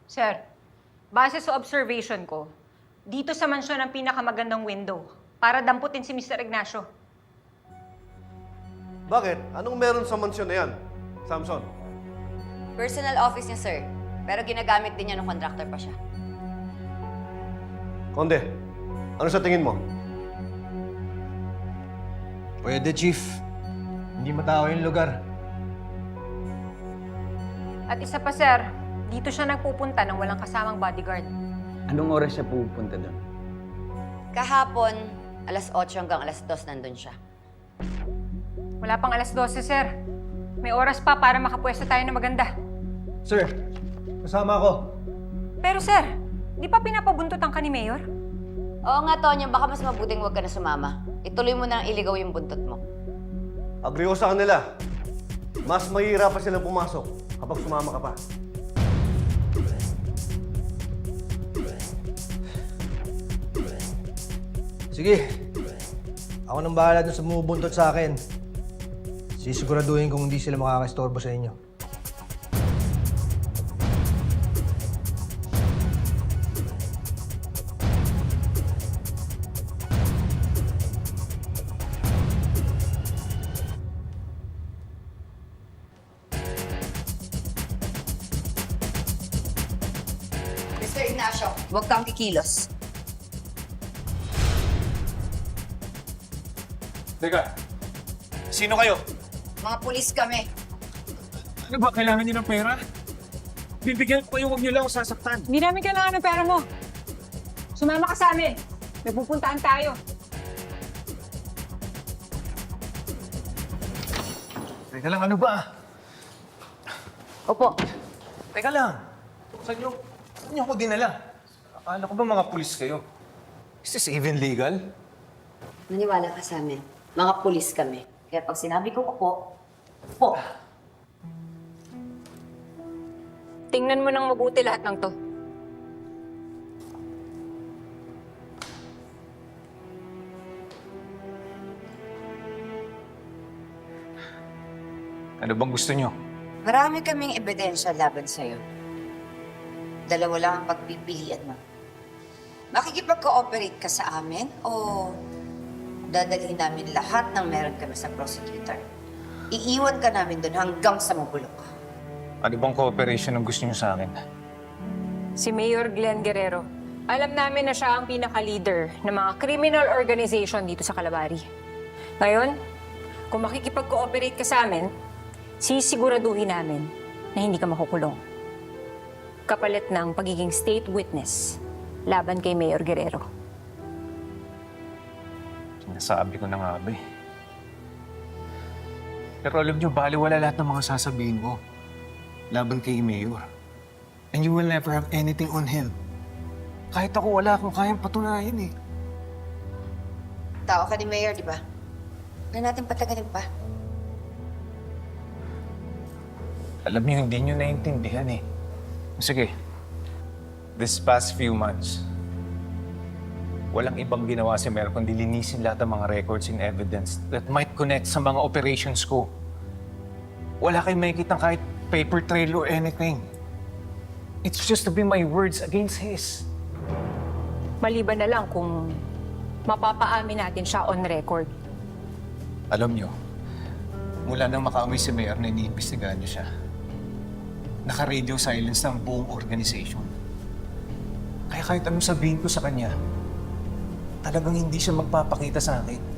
Sir, base sa observation ko, dito sa mansyon ang pinakamagandang window para damputin si Mr. Ignacio. Bakit? Anong meron sa mansyon na yan, Samson? Personal office niya, sir. Pero ginagamit din niya nung contractor pa siya. Konde, ano sa tingin mo? Pwede, Chief. Hindi matao yung lugar. At isa pa, sir, dito siya nagpupunta nang walang kasamang bodyguard. Anong oras siya pupunta doon? Kahapon, alas 8 hanggang alas 2 nandun siya. Wala pang alas 12, sir. May oras pa para makapwesto tayo na maganda. Sir, kasama ako. Pero sir, di pa pinapabuntutan ka ni Mayor? Oo nga, Tonyo, baka mas mabuting huwag ka na sumama. Ituloy mo na ang iligaw yung buntot mo. Agree ko sa kanila. Mas mahihirapan silang pumasok kapag sumama ka pa. Sige. Ako nang bahala dun sa bumubuntot sa akin. Sisiguraduhin kung hindi sila makakastorbo sa inyo. Mr. Ignacio, huwag kang kikilos. Teka, sino kayo? Mga pulis kami. Ano ba, kailangan niyo ng pera? Bibigyan ko kayo, huwag niyo lang ako sasaktan. Hindi namin kailangan ng pera mo. Sumama ka sa amin. May pupuntahan tayo. Teka lang, ano ba? Opo. Teka lang. Saan niyo ako dinala? Akala ko ba mga pulis kayo? Is this even legal? Maniwala ka sa amin. Mga pulis kami. Kaya pag sinabi ko opo, opo. Tingnan mo nang mabuti lahat ng to. Ano bang gusto niyo? Marami kaming ebidensya laban sa'yo. Dalawa lang ang pagpipilian mo. Makikipag-cooperate ka sa amin o dadalhin namin lahat ng meron kami sa prosecutor. Iiwan ka namin doon hanggang sa mabulok ka. Ano bang cooperation ang gusto niyo sa akin? Si Mayor Glenn Guerrero. Alam namin na siya ang pinaka-leader ng mga criminal organization dito sa Calabari. Ngayon, kung makikipag-cooperate ka sa amin, sisiguraduhin namin na hindi ka makukulong. Kapalit ng pagiging state witness laban kay Mayor Guerrero. Sinasabi ko na nga ba eh. Pero alam niyo, baliwala lahat ng mga sasabihin mo laban kay Mayor. And you will never have anything on him. Kahit ako, wala akong kayang patunayan eh. Tao ka ni Mayor, di ba? Huwag na natin patagalin pa. Alam niyo, hindi niyo naiintindihan eh. Sige, this past few months, walang ibang ginawa si Mayor kundi linisin lahat ng mga records and evidence that might connect sa mga operations ko. Wala kayong makikitang kahit paper trail or anything. It's just to be my words against his. Maliban na lang kung mapapaamin natin siya on record. Alam niyo, mula nang makaamoy si Mayor na iniimbestigahan niyo siya, naka-radio silence ng buong organization. Kaya kahit anong sabihin ko sa kanya, talagang hindi siya magpapakita sa akin.